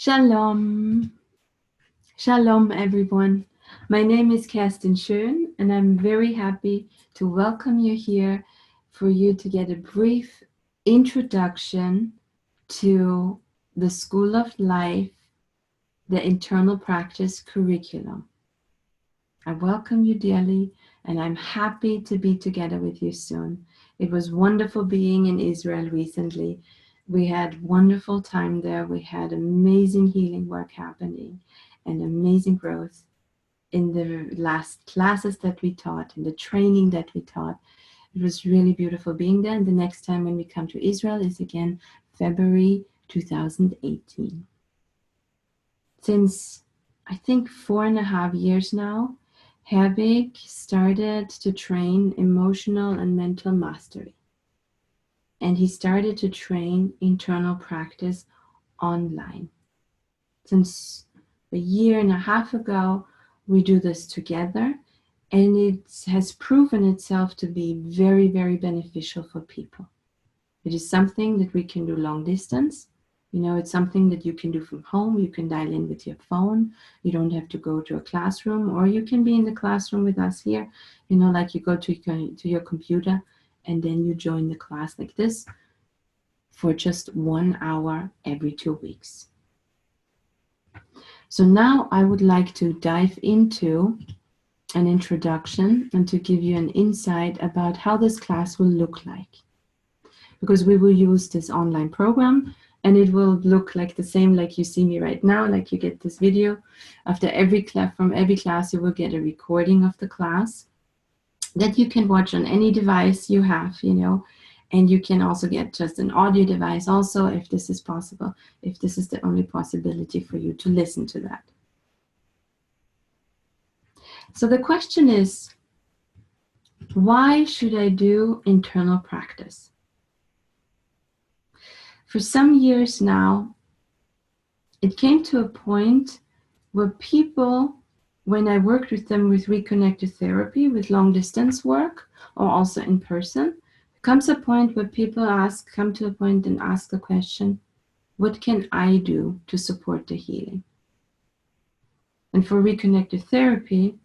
Shalom. Shalom, everyone. My name is Kerstin Schoen, and I'm very happy to welcome you here for you to get a brief introduction to the School of Life, the internal practice curriculum. I welcome you dearly, and I'm happy to be together with you soon. It was wonderful being in Israel recently. We had wonderful time there. We had amazing healing work happening and amazing growth in the last classes that we taught, in the training that we taught. It was really beautiful being there. And the next time when we come to Israel is again February 2018. Since I think 4.5 years now, Herbig started to train emotional and mental mastery. And he started to train internal practice online. Since 1.5 years ago, we do this together, and it has proven itself to be very, very beneficial for people. It is something that we can do long distance. You know, it's something that you can do from home. You can dial in with your phone. You don't have to go to a classroom, or you can be in the classroom with us here. You know, like you go to your computer and then you join the class like this for just 1 hour every 2 weeks. So now I would like to dive into an introduction and to give you an insight about how this class will look like. Because we will use this online program, and it will look like the same like you see me right now, like you get this video. After every class, from every class, you will get a recording of the class that you can watch on any device you have, you know, and you can also get just an audio device also, if this is possible, if this is the only possibility for you to listen to that. So the question is, why should I do internal practice? For some years now, it came to a point where people, when I worked with them with reconnected therapy, with long distance work, or also in person, comes a point where people come to a point and ask the question, what can I do to support the healing? And for reconnected therapy,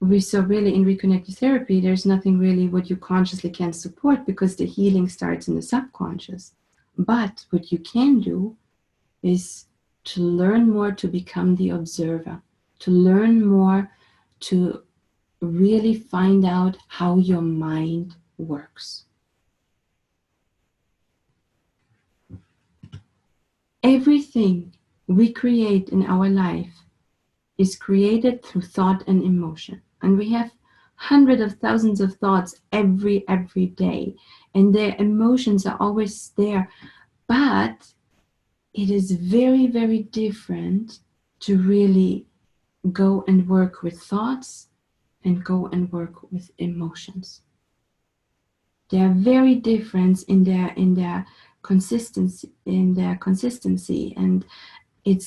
we saw really in reconnected therapy, there's nothing really what you consciously can support, because the healing starts in the subconscious. But what you can do is to learn more to become the observer, to learn more to really find out how your mind works. Everything we create in our life is created through thought and emotion. And we have hundreds of thousands of thoughts every day. And their emotions are always there. But it is very, very different to really go and work with thoughts and go and work with emotions. They are very different in their consistency, and it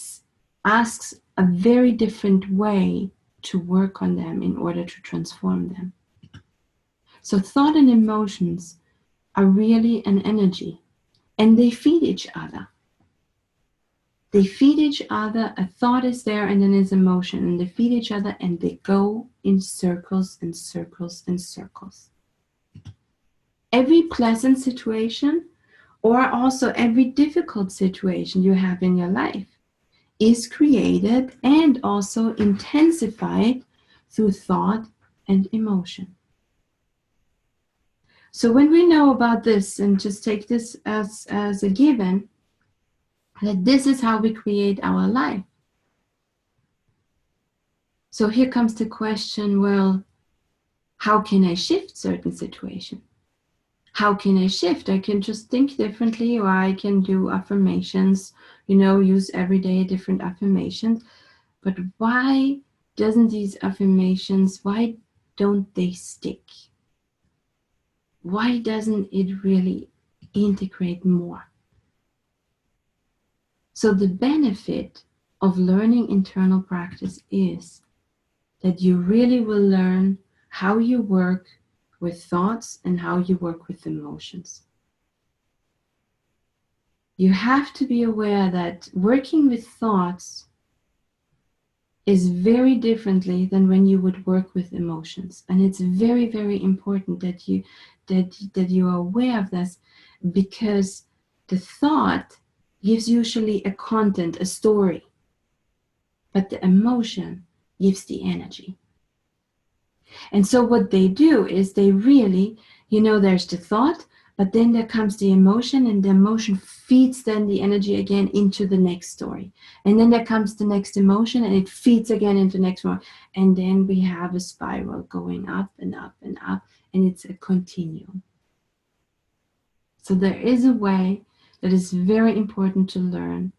asks a very different way to work on them in order to transform them. So thought and emotions are really an energy, and they feed each other. They feed each other. A thought is there, and then there's emotion, and they feed each other, and they go in circles and circles and circles. Every pleasant situation, or also every difficult situation you have in your life, is created and also intensified through thought and emotion. So when we know about this, and just take this as a given, that this is how we create our life. So here comes the question, well, how can I shift certain situations? How can I shift? I can just think differently, or I can do affirmations, you know, use every day different affirmations. But why doesn't these affirmations, why don't they stick? Why doesn't it really integrate more? So the benefit of learning internal practice is that you really will learn how you work with thoughts and how you work with emotions. You have to be aware that working with thoughts is very differently than when you would work with emotions. And it's very, very important that you are aware of this, because the thought gives usually a content, a story, but the emotion gives the energy. And so what they do is they really, there's the thought, but then there comes the emotion, and the emotion feeds then the energy again into the next story. And then there comes the next emotion, and it feeds again into the next one. And then we have a spiral going up and up and up, and it's a continuum. So there is a way that is very important to learn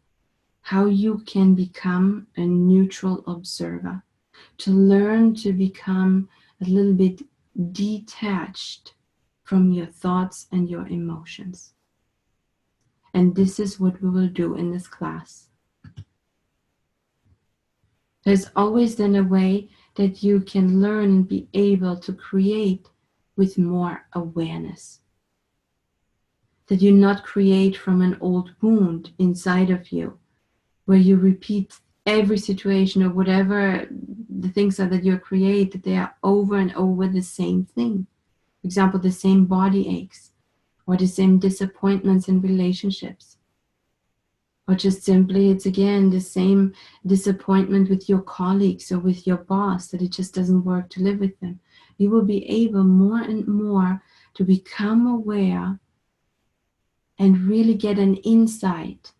how you can become a neutral observer, to learn to become a little bit detached from your thoughts and your emotions. And this is what we will do in this class. There's always then a way that you can learn and be able to create with more awareness. That you not create from an old wound inside of you, where you repeat every situation or whatever the things are that you create, that they are over and over the same thing. For example, the same body aches, or the same disappointments in relationships, or just simply it's again the same disappointment with your colleagues or with your boss, that it just doesn't work to live with them. You will be able more and more to become aware and really get an insight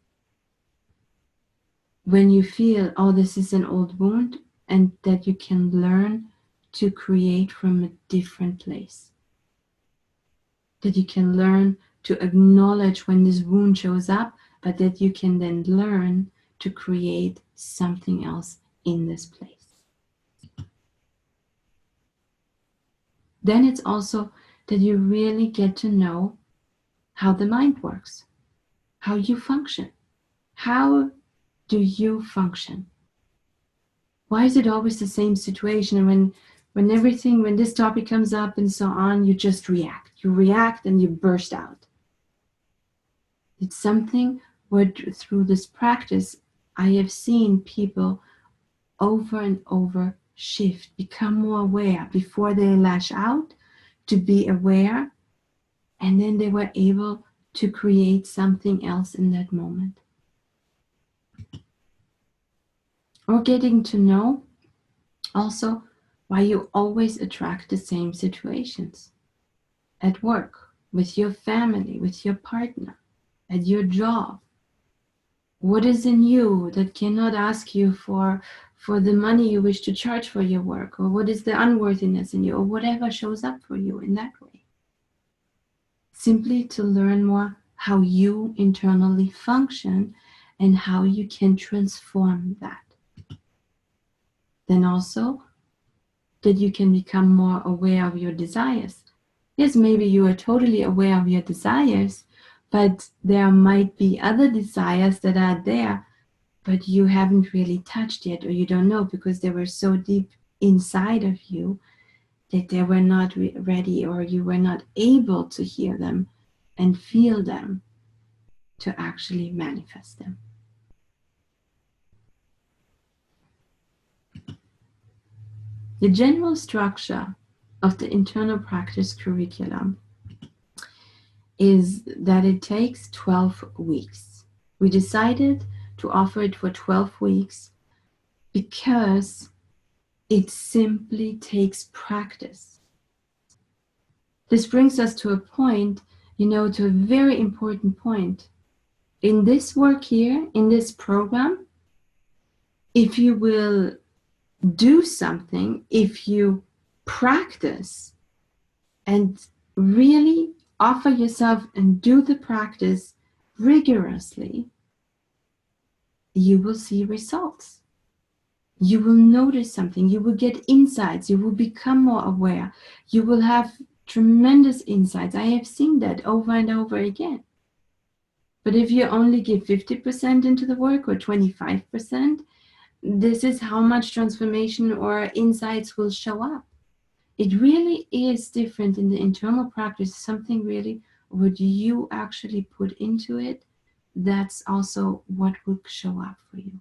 when you feel, oh, this is an old wound, and that you can learn to create from a different place. That you can learn to acknowledge when this wound shows up, but that you can then learn to create something else in this place. Then it's also that you really get to know how the mind works, how you function. How do you function? Why is it always the same situation? And when this topic comes up and so on, you just react. You react and you burst out. It's something where through this practice, I have seen people over and over shift, become more aware before they lash out, to be aware, and then they were able to create something else in that moment. Or getting to know also why you always attract the same situations. At work, with your family, with your partner, at your job. What is in you that cannot ask you for the money you wish to charge for your work? Or what is the unworthiness in you? Or whatever shows up for you in that way. Simply to learn more how you internally function and how you can transform that. Then also that you can become more aware of your desires. Yes, maybe you are totally aware of your desires, but there might be other desires that are there, but you haven't really touched yet, or you don't know because they were so deep inside of you that they were not ready, or you were not able to hear them and feel them to actually manifest them. The general structure of the internal practice curriculum is that it takes 12 weeks. We decided to offer it for 12 weeks because it simply takes practice. This brings us to a point, to a very important point. In this work here, in this program, if you will do something, if you practice and really offer yourself and do the practice rigorously, you will see results. You will notice something. You will get insights. You will become more aware. You will have tremendous insights. I have seen that over and over again. But if you only give 50% into the work or 25%, this is how much transformation or insights will show up. It really is different in the internal practice, something really what you actually put into it that's also what will show up for you.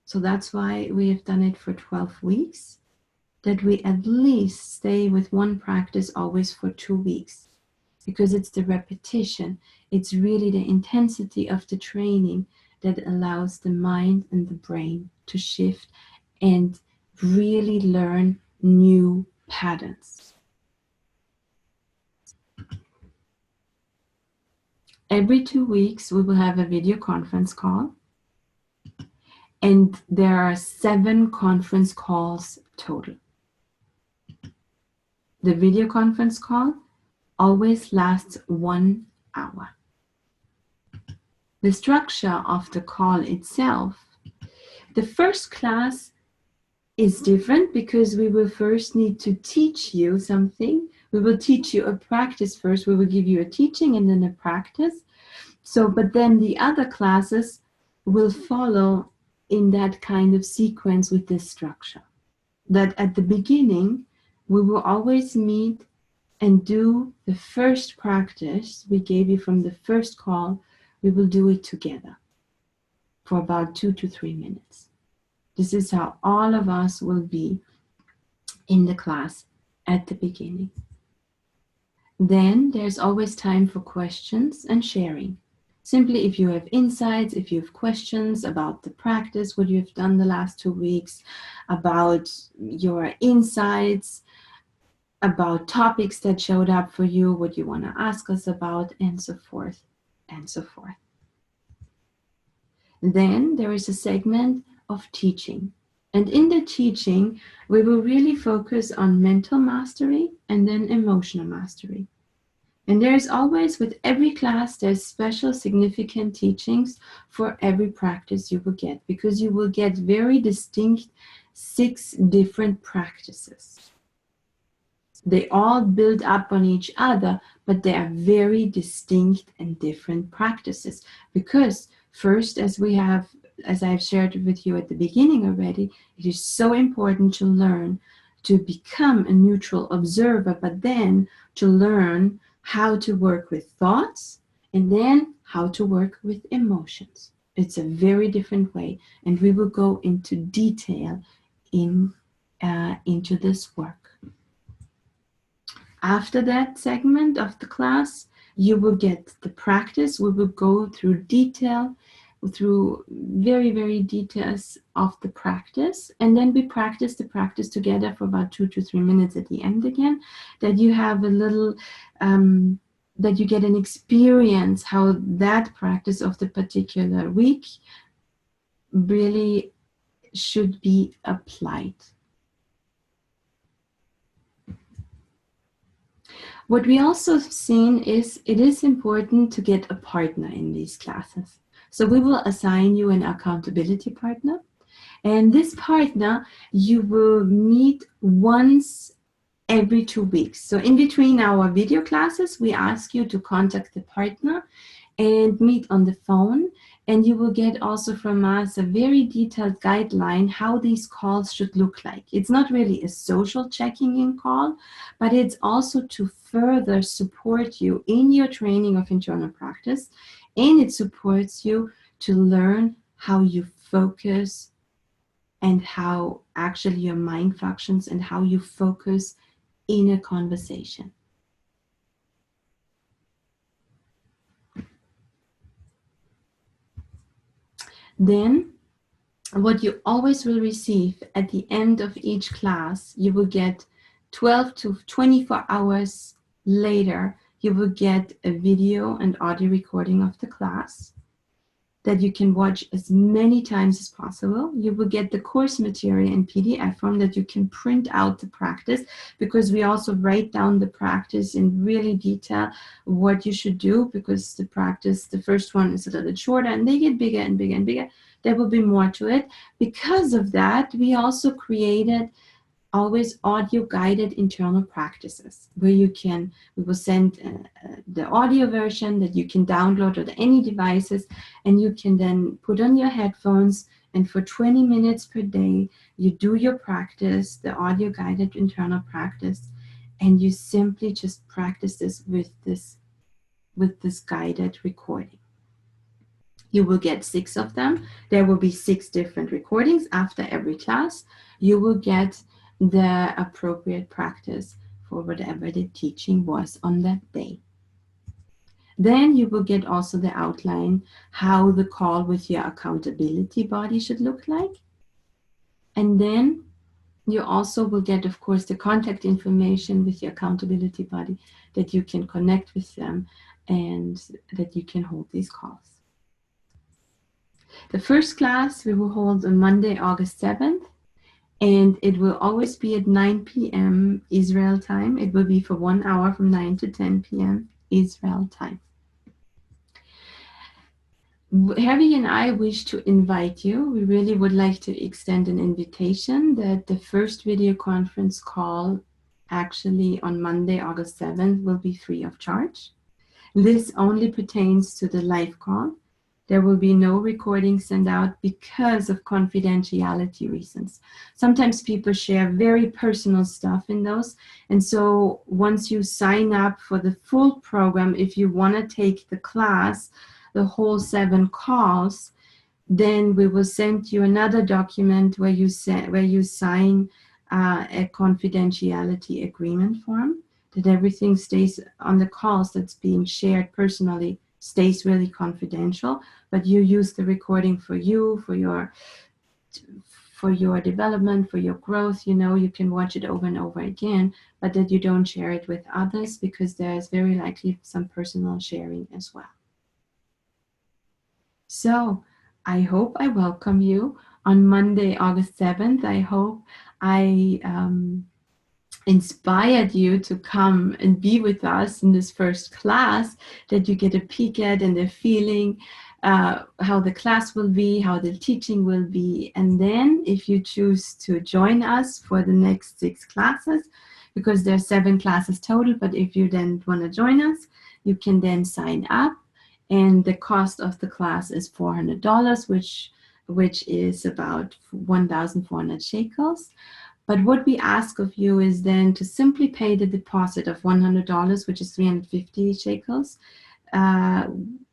So that's why we have done it for 12 weeks, that we at least stay with one practice always for 2 weeks, because it's the repetition, it's really the intensity of the training that allows the mind and the brain to shift and really learn new patterns. Every 2 weeks, we will have a video conference call, and there are 7 conference calls total. The video conference call always lasts 1 hour. The structure of the call itself, the first class is different because we will first need to teach you something. We will teach you a practice first. We will give you a teaching and then a practice. So, but then the other classes will follow in that kind of sequence with this structure. That at the beginning, we will always meet and do the first practice we gave you from the first call. We will do it together for about 2 to 3 minutes. This is how all of us will be in the class at the beginning. Then there's always time for questions and sharing. Simply, if you have insights, if you have questions about the practice, what you've done the last 2 weeks, about your insights, about topics that showed up for you, what you want to ask us about, and so forth, and so forth. Then there is a segment of teaching. And in the teaching, we will really focus on mental mastery and then emotional mastery. And there's always, with every class, there's special significant teachings for every practice you will get, because you will get very distinct 6 different practices. They all build up on each other, but they are very distinct and different practices. Because first, as I've shared with you at the beginning already, it is so important to learn to become a neutral observer, but then to learn how to work with thoughts and then how to work with emotions. It's a very different way, and we will go into detail into this work. After that segment of the class, you will get the practice. We will go through very, very details of the practice. And then we practice the practice together for about 2 to 3 minutes at the end again, that you have a little, that you get an experience how that practice of the particular week really should be applied. What we also have seen is it is important to get a partner in these classes. So we will assign you an accountability partner. And this partner you will meet once every 2 weeks. So in between our video classes, we ask you to contact the partner and meet on the phone. And you will get also from us a very detailed guideline how these calls should look like. It's not really a social checking in call, but it's also to further support you in your training of internal practice. And it supports you to learn how you focus and how actually your mind functions and how you focus in a conversation. Then, what you always will receive at the end of each class, you will get 12 to 24 hours later, you will get a video and audio recording of the class that you can watch as many times as possible. You will get the course material in PDF form that you can print out the practice, because we also write down the practice in really detail what you should do, because the practice, the first one is a little bit shorter and they get bigger and bigger and bigger. There will be more to it. Because of that, we also created always audio guided internal practices where we will send the audio version that you can download on any devices, and you can then put on your headphones, and for 20 minutes per day you do your practice, the audio guided internal practice, and you simply just practice this with this guided recording. You will get 6 of them. There will be 6 different recordings after every class. You will get the appropriate practice for whatever the teaching was on that day. Then you will get also the outline how the call with your accountability body should look like. And then you also will get, of course, the contact information with your accountability body, that you can connect with them and that you can hold these calls. The first class we will hold on Monday, August 7th, and it will always be at 9 p.m. Israel time. It will be for 1 hour from 9 to 10 p.m. Israel time. Harvey and I wish to invite you. We really would like to extend an invitation that the first video conference call actually on Monday, August 7th will be free of charge. This only pertains to the live call. There will be no recording sent out because of confidentiality reasons. Sometimes people share very personal stuff in those. And so once you sign up for the full program, if you want to take the class, the whole 7 calls, then we will send you another document where you sign a confidentiality agreement form, that everything stays on the calls that's being shared personally stays really confidential, but you use the recording for you, for your development, for your growth. You can watch it over and over again, but that you don't share it with others, because there's very likely some personal sharing as well. So I hope I welcome you on Monday, August 7th. I hope I inspired you to come and be with us in this first class, that you get a peek at and a feeling how the class will be, how the teaching will be. And then if you choose to join us for the next 6 classes, because there are 7 classes total, but if you then want to join us, you can then sign up. And the cost of the class is $400, which is about 1,400 shekels. But what we ask of you is then to simply pay the deposit of $100, which is 350 shekels,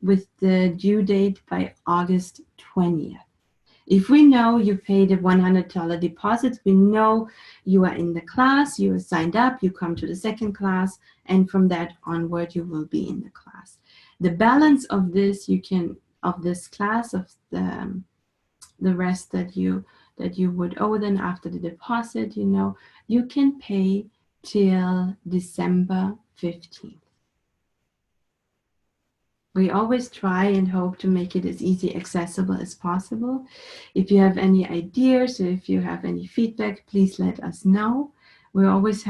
with the due date by August 20th. If we know you paid a $100 deposit, we know you are in the class, you are signed up, you come to the second class, and from that onward, you will be in the class. The balance of this, class, of the rest that you would owe then after the deposit, you can pay till December 15th. We always try and hope to make it as easy accessible as possible. If you have any ideas or if you have any feedback, please let us know. We're always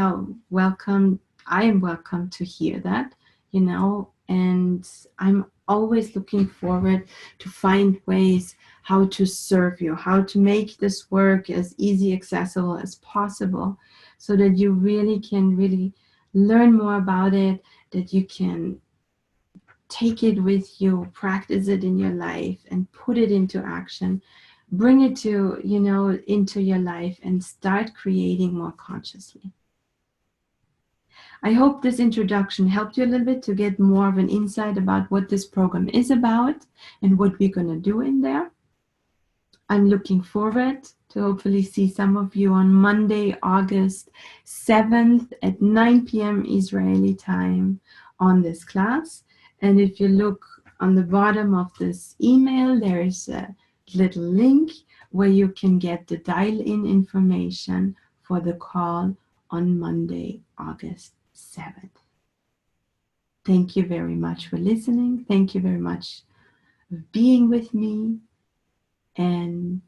welcome. I am welcome to hear that, and I'm always looking forward to find ways how to serve you, how to make this work as easy, accessible as possible, so that you really can learn more about it, that you can take it with you, practice it in your life, and put it into action. Bring it to, into your life and start creating more consciously. I hope this introduction helped you a little bit to get more of an insight about what this program is about and what we're going to do in there. I'm looking forward to hopefully see some of you on Monday, August 7th at 9 p.m. Israeli time on this class. And if you look on the bottom of this email, there is a little link where you can get the dial-in information for the call on Monday, August 7th. Thank you very much for listening. Thank you very much for being with me. And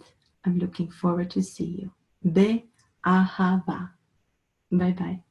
I'm looking forward to see you. Be'ahava. Bye-bye.